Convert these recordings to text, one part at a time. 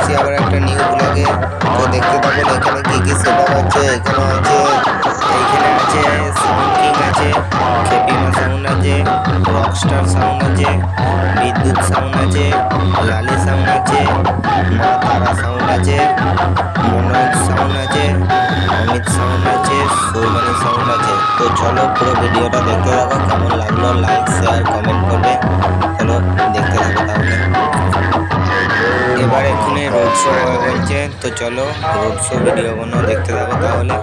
এসেছি আবার একটা নিউ ব্লগে। তো দেখতে থাকুন এখানে কি কি সেটআপ আছে। এইখানে আছে সাউন্ড কিং আছে, খেপিমা সাউন্ড আছে, রকস্টার সাউন্ড আছে, বিদ্যুৎ সাউন্ড আছে, লালি সাউন্ড আছে, মা তারা সাউন্ড আছে, মনোজ সাউন্ড আছে, অমিত সাউন্ড আছে, সৌবানি সাউন্ড আছে। তো চলো পুরো ভিডিওটা দেখতে থাকো, কেমন লাগলো লাইক শেয়ার কমেন্ট করবে। চলো দেখতে থাকো তাহলে। এবার এখানে রোড শো হবে বলছে, তো চলো রোড শো ভিডিও বানাও, দেখতে থাকো তাহলে।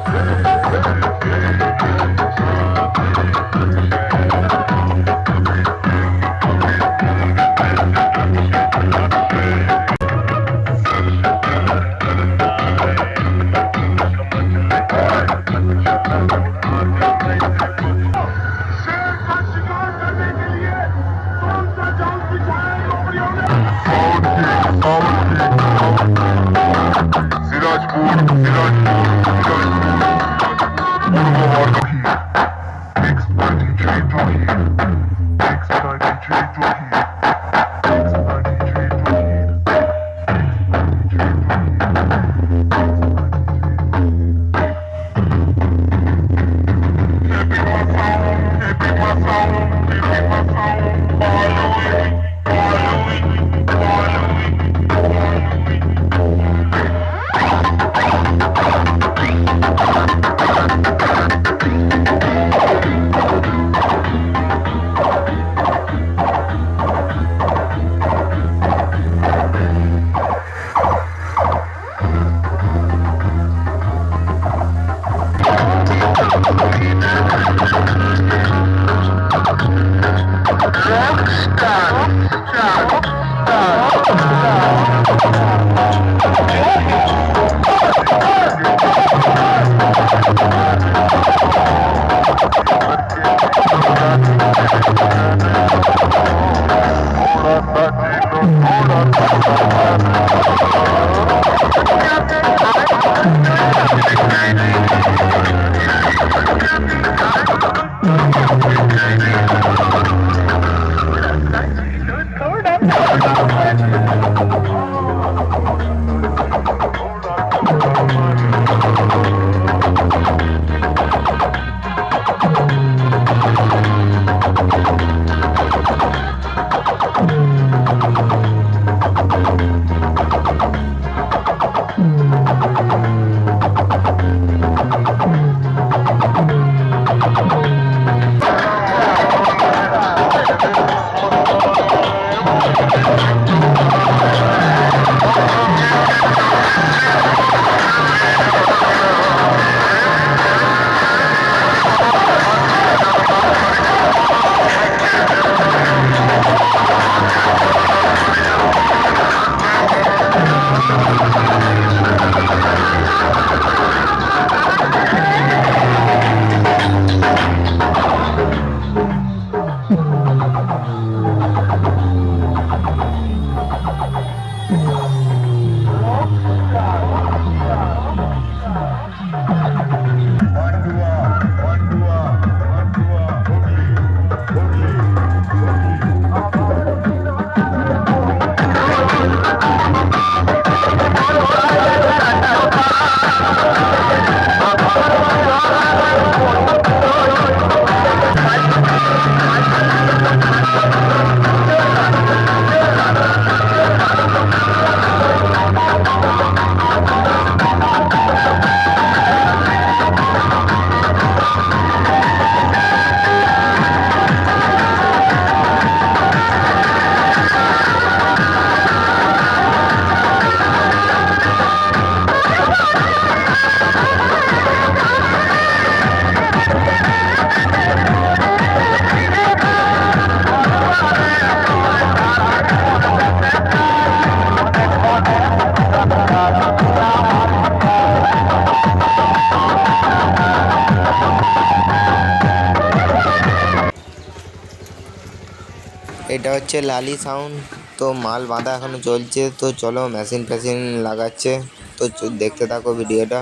এটা হচ্ছে লালি সাউন্ড। তো মাল বাঁধা এখনো চলছে। তো চলো মেশিন ফেশিন লাগাচ্ছে। তো দেখতে থাকো ভিডিওটা,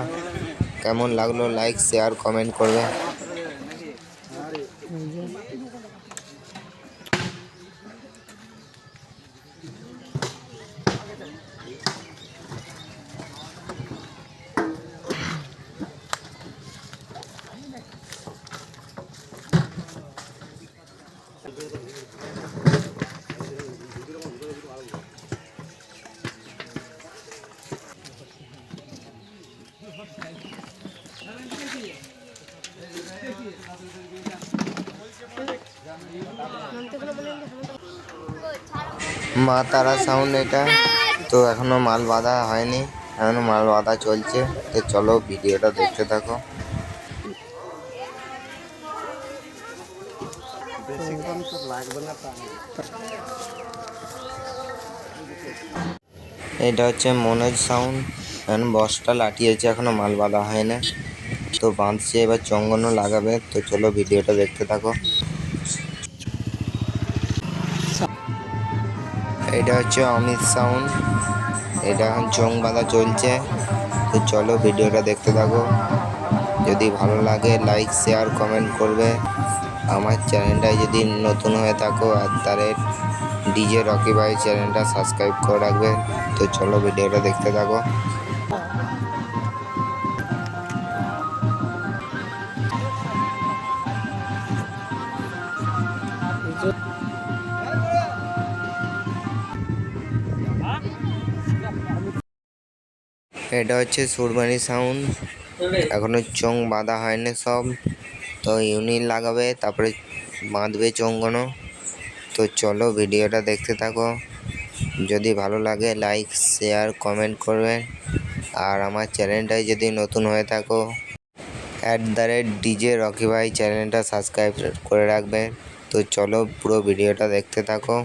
কেমন লাগলো লাইক শেয়ার কমেন্ট করবে। মা তারা সাউন্ড এটা। তো এখনো মাল বাঁধা হয়নি, এখনো মাল বাঁধা চলছে। তো চলো ভিডিওটা দেখতে থাকো। এটা হচ্ছে মনোজ সাউন্ড। এখন বসটা লাঠিয়েছে, এখনো মাল বাঁধা হয় না। তো বাঁধছে, এবার চঙ্গনও লাগাবে। তো চলো ভিডিওটা দেখতে থাকো। এটা হচ্ছে অমিত সাউন্ড। এটা এখন চোং বাঁধা চলছে। তো চলো ভিডিওটা দেখতে থাকো। যদি ভালো লাগে লাইক শেয়ার কমেন্ট করবে। আমার চ্যানেলটায় যদি নতুন হয়ে থাকো ডিজে রকি ভাই চ্যানেলটা সাবস্ক্রাইব করে রাখবে। তো চলো ভিডিওটা দেখতে থাকো। এটা হচ্ছে সুরবানি সাউন্ড। এখনো চোং বাঁধা হয়নি সব। তো ইউনিট লাগাবে, তারপরে বাঁধবে চোঙগুলো। তো চলো ভিডিওটা দেখতে থাকো। যদি ভালো লাগে লাইক শেয়ার কমেন্ট করবে। আর আমার চ্যানেলটায় যদি নতুন হয়ে থাকো ডিজে রকি ভাই চ্যানেলটা সাবস্ক্রাইব করে রাখবে। তো চলো পুরো ভিডিওটা দেখতে থাকো।